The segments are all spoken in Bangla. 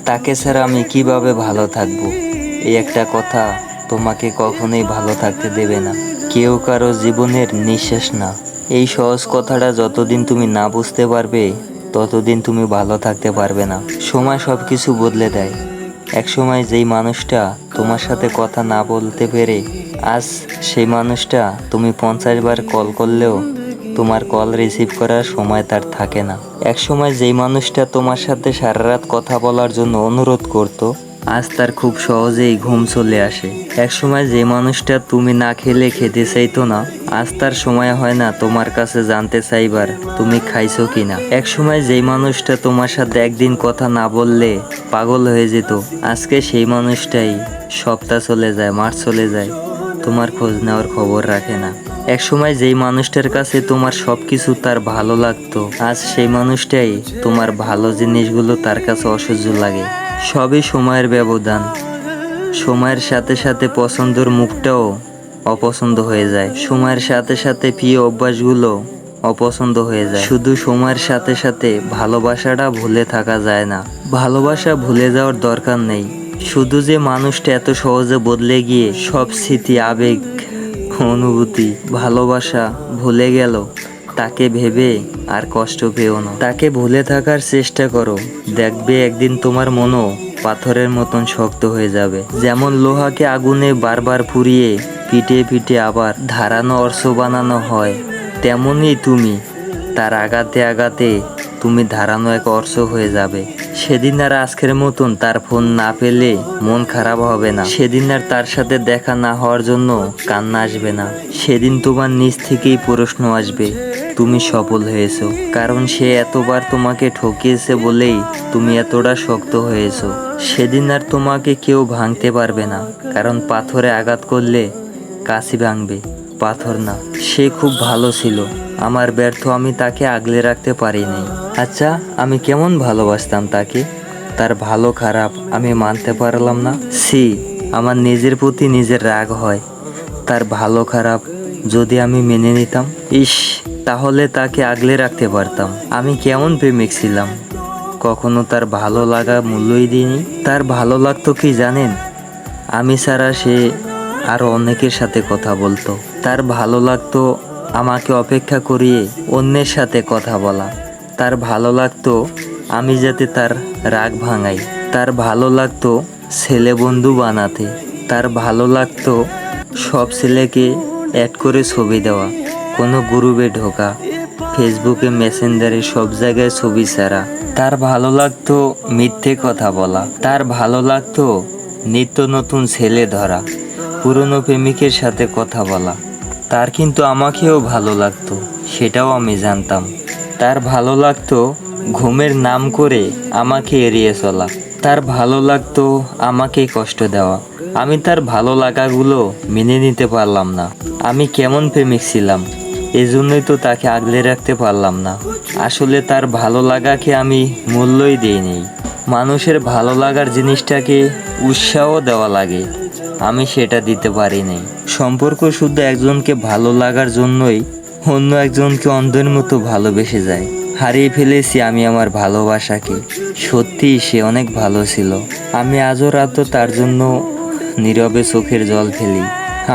তাকে ছাড়া আমি কিভাবে ভালো থাকবো। এই একটা কথা তোমাকে কখনোই ভালো থাকতে দেবে না। কেউ কারো জীবনের নিঃশেষ না। এই সহজ কথাটা যতদিন তুমি না বুঝতে পারবে ততদিন তুমি ভালো থাকতে পারবে না। সময় সব কিছু বদলে দেয়। একসময় যেই মানুষটা তোমার সাথে কথা না বলতে পেরে আজ সেই মানুষটা তুমি 50 বার কল করলেও তোমার কল রিসিভ করার সময় তার থাকে না। একসময় যেই মানুষটা তোমার সাথে সারা রাত কথা বলার জন্য অনুরোধ করত আজ তার খুব সহজেই ঘুম চলে আসে। একসময় যে মানুষটা তুমি না খেলে খেতে চাইতো না আজ তার সময় হয় না তোমার কাছে জানতে চাইবার তুমি খাইছো কিনা। একসময় যেই মানুষটা তোমার সাথে একদিন কথা না বললে পাগল হয়ে যেত আজকে সেই মানুষটাই সপ্তাহ চলে যায়, মাস চলে যায়, তোমার খোঁজ নেওয়ার খবর রাখে না। একসময় যেই মানুষটার কাছে তোমার সবকিছু তার ভালো লাগতো আজ সেই মানুষটাই তোমার ভালো জিনিসগুলো তার কাছে অসহ্য লাগে। সবই সময়ের ব্যবধান। সময়ের সাথে সাথে পছন্দের মুখটাও অপছন্দ হয়ে যায়। সময়ের সাথে সাথে প্রিয় অভ্যাসগুলো অপছন্দ হয়ে যায়। শুধু সময়ের সাথে সাথে ভালোবাসাটা ভুলে থাকা যায় না। ভালোবাসা ভুলে যাওয়ার দরকার নেই। শুধু যে মানুষটা এত সহজে বদলে গিয়ে সব স্মৃতি, আবেগ, অনুভূতি, ভালোবাসা ভুলে গেল তাকে ভেবে আর কষ্ট পেও না। তাকে ভুলে থাকার চেষ্টা করো, দেখবে একদিন তোমার মনও পাথরের মতন শক্ত হয়ে যাবে। যেমন লোহাকে আগুনে বারবার পুড়িয়ে পিটে পিটে আবার ধারানো অর্থ বানানো হয়, তেমনই তুমি তার আঘাতে আঘাতে তুমি ধারানো এক অর্থ হয়ে যাবে। সেদিন আর আজকের মতন তার ফোন না পেলে মন খারাপ হবে না। সেদিন আর তার সাথে দেখা না হওয়ার জন্য কান্না আসবে না। সেদিন তোমার নিজ থেকেই প্রশ্ন আসবে তুমি সফল হয়েছো, কারণ সে এতবার তোমাকে ঠকিয়েছে বলেই তুমি এতটা শক্ত হয়েছো। সেদিন আর তোমাকে কেউ ভাঙতে পারবে না, কারণ পাথরে আঘাত করলে কাছি ভাঙবে, পাথর না। সে খুব ভালো ছিল, আমার ব্যর্থ আমি তাকে আগলে রাখতে পারিনি। আচ্ছা, আমি কেমন ভালোবাসতাম তাকে, তার ভালো খারাপ আমি মানতে পারলাম না। আমার নিজের প্রতি নিজের রাগ হয়। তার ভালো খারাপ যদি আমি মেনে নিতাম, তাহলে তাকে আগলে রাখতে পারতাম। আমি কেমন প্রেমিক ছিলাম, কখনো তার ভালো লাগা মূল্যই দিইনি। তার ভালো লাগতো কি জানেন, আমি ছাড়া সে আরো অনেকের সাথে কথা বলতো। তার ভালো লাগতো আমাকে অপেক্ষা করিয়ে অন্যের সাথে কথা বলা। তার ভালো লাগতো আমি যাতে তার রাগ ভাঙাই। তার ভালো লাগতো ছেলে বন্ধু বানাতে। তার ভালো লাগতো সব ছেলেকে অ্যাড করে ছবি দেওয়া, কোনো গ্রুপে ঢোকা, ফেসবুকে, মেসেঞ্জারে সব জায়গায় ছবি ছাড়া। তার ভালো লাগতো মিথ্যে কথা বলা। তার ভালো লাগতো নিত্য নতুন ছেলে ধরা, পুরনো প্রেমিকের সাথে কথা বলা। তার কিন্তু আমাকেও ভালো লাগতো, সেটাও আমি জানতাম। তার ভালো লাগতো ঘুমের নাম করে আমাকে এড়িয়ে চলা। তার ভালো লাগতো আমাকে কষ্ট দেওয়া। আমি তার ভালো লাগাগুলো মেনে নিতে পারলাম না। আমি কেমন প্রেমিক ছিলাম, এজন্যই তো তাকে আগলে রাখতে পারলাম না। আসলে তার ভালো লাগাকে আমি মূল্যই দিইনি। মানুষের ভালো লাগার জিনিসটাকে উৎসাহ দেওয়া লাগে, আমি সেটা দিতে পারিনি। সম্পর্ক শুধু একজনকে ভালো লাগার জন্যই অন্য একজনকে অন্ধের মতো ভালোবেসে যায়। হারিয়ে ফেলেছি আমি আমার ভালোবাসাকে। সত্যি সে অনেক ভালো ছিল। আমি আজও রাতও তার জন্য নীরবে চোখের জল ফেলি।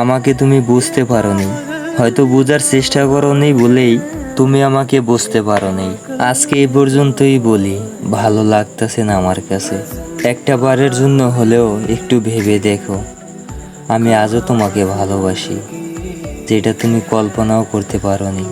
আমাকে তুমি বুঝতে পারোনি, হয়তো বোঝার চেষ্টা করোনি বলেই তুমি আমাকে বুঝতে পারোনি। আজকে এই পর্যন্তই বলি, ভালো লাগতেছে না আমার কাছে। একটা বারের জন্য হলেও একটু ভেবে দেখো, আমি আজও তোমাকে ভালোবাসি, যেটা তুমি কল্পনাও করতে পারোনি।